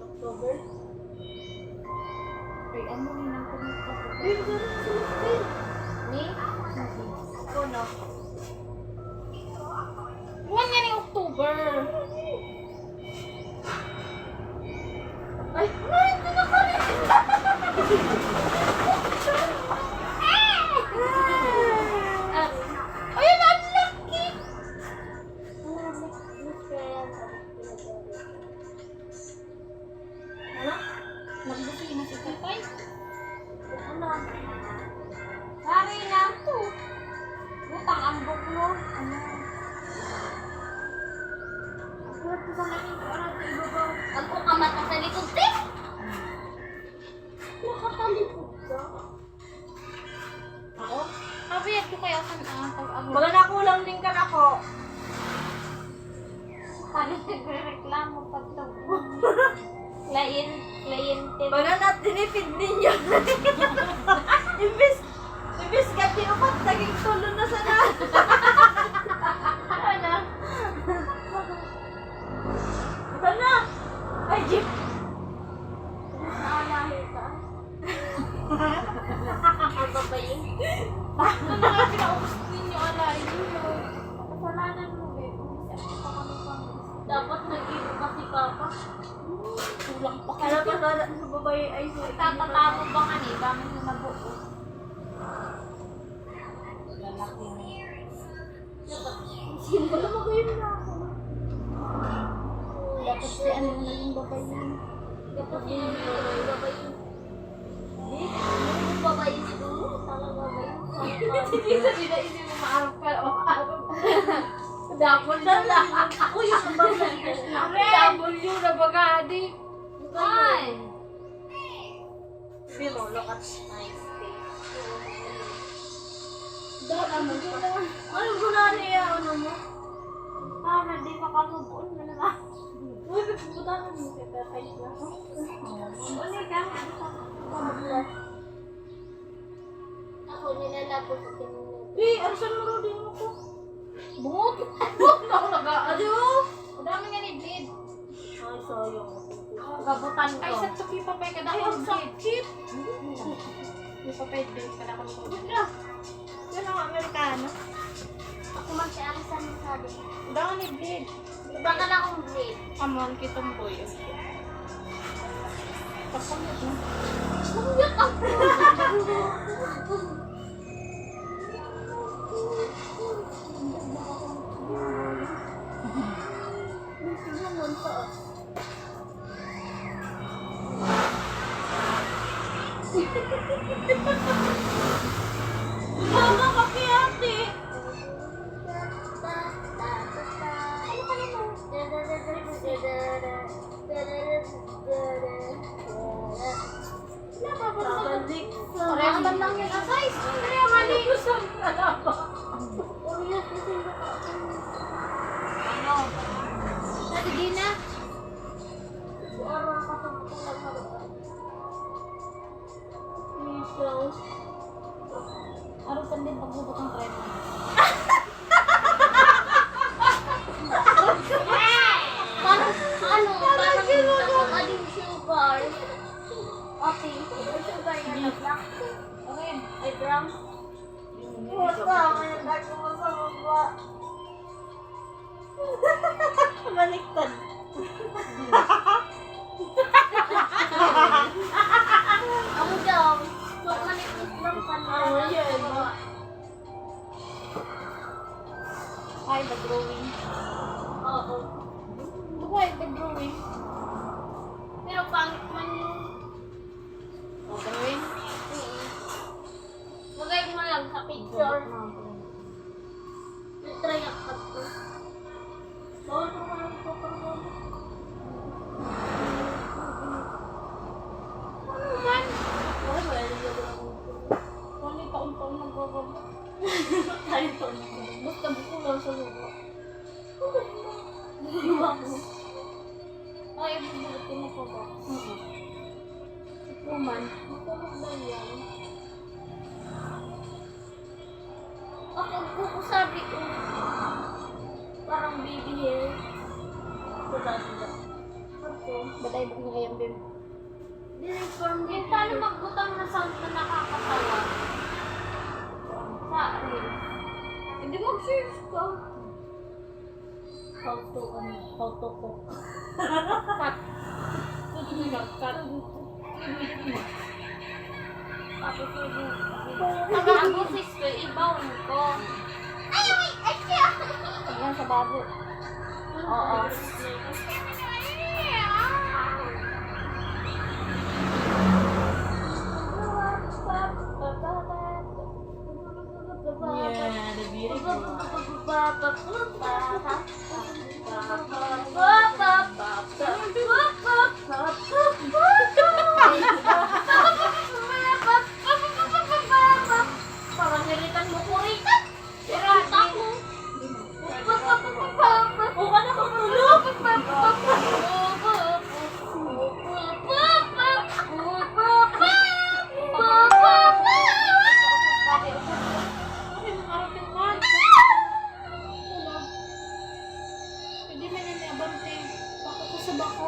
October? Ay, ano rin ang kumita ko. Ay, gano'n na sila Phil. Ni? Ako na. Buwan nga ni October. Ay, ito na ka rin. Ayun, ang laki! Ano? Nagbuti na si Tatay. Ano? Hari na to. Butang ambok mo. Ano? Ako sa manin ko na ito ibabaw. Ako kamata sa likod, te. Nakakalipot ka. Ako? Kapiyat ko kaya kan pag-abot. Baga nakulang din ka na ako. Paano nagre-reklamo pag ito? Cliente. Baga na tinipid ninyo. Imbis ka tinupat, naging tulo na sana. Ano? Sana? Ay, jeep. Naalahi ka. Ang babayin. Ano nga pinaubos ninyo, alay ninyo? Kasalanan mo, babe. Umisip pa kami pang Dapat nag-ibo kasi papa. Tulang pa Kaya kayo. pa sa babae ay Tatatamo ba ka ni? Bakit mo nabuo? Lalaki niya. Wala mo kayo na ako. Dapat si ano naging babayin. Dapat yun yung babae. Hindi? Yung babae siguro. Talaga babae. Hindi sabi na hindi mo maarap ka. Dapat na lang. Ako yung babae. W na bagadi. Ay! Below, look at my face. Ano yun? Ano guna niya? Ano mo? Para di makamubuon na naman. Uy, pagputanan mo kay Tatay na. Ano ka? Ako nilalabo sa tinunod. Eh, arasan mo rin mo ko. Bungot! Bungot na ako nag-aali. Adiyo! Ang dami nga ni Blade. Ay, sayang. Gabutan ko. Ay, sa tuki pa pa kada Ay, ko ang sakit. Di pa pa din kada ko ko. Yan ang Amerikano. Ako magsialisan mo sabi. Daan ni blade. Baka na akong Blade. Amon kitong boy. Papunod na. Bumuyot ako! Mama, kakiyate. Ano ka naman? Babalik sa... Parehaman lang yun ang size. Kaya mali ko sa kalaba. Ano? Sige na. Araw pa din pagbubot ng tren. Ano? Parang ako aling sugar. Okay. Sugar yan na black. Okay. Ay, brown. Puta, may nagdako mo sa baba. Baliktad. Ako daw. So, manipis lang pa na. Ah, yan. Hi, the drawing. Oo. Buhay, the drawing. Pero pangit man yun. Drawing. Lagay mo lang sa picture. Try ang cut ko. Oo, ito ka lang ito. Ano man? Ay, wala na yung Kung taon-taon nagbabago. tayo ito. Basta buko lang sa lupa. Iwa ko. Ay, bubulot ko na pa ba? Ito man. Matulog ba yan? Ako, buko sabi ko. Parang baby hair. Baday ba ng ayam, Bim? Di-reform din. Paano magbutang na sound na nakakatawa? Sa reels. Hindi mag-search ka. How to cook. Cut. Cut. Tapos taga-abusis ko, ibaon ko. Ayan, sa babo. Oo. Yeah, the beautiful. Parang nilitan mo ko rin. Sirata ko. O ka na matulog. Ay, nakarating man. Hindi man yan abante. Bako ko sa bako.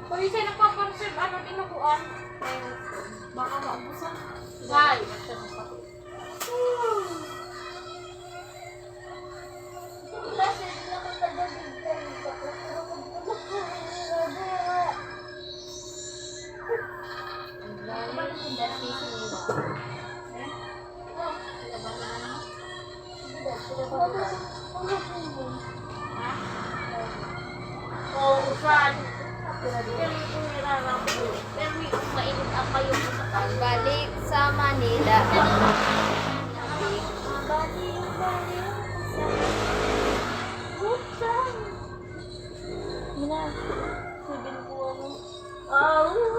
Pag isa nagpaparserve, ano tinukuan? Baka maubusan. Guys, oh, Fran. Pero ito nirarampo. Pero yung mainit ang kayo sa Pagbalik sa Manila. Oh.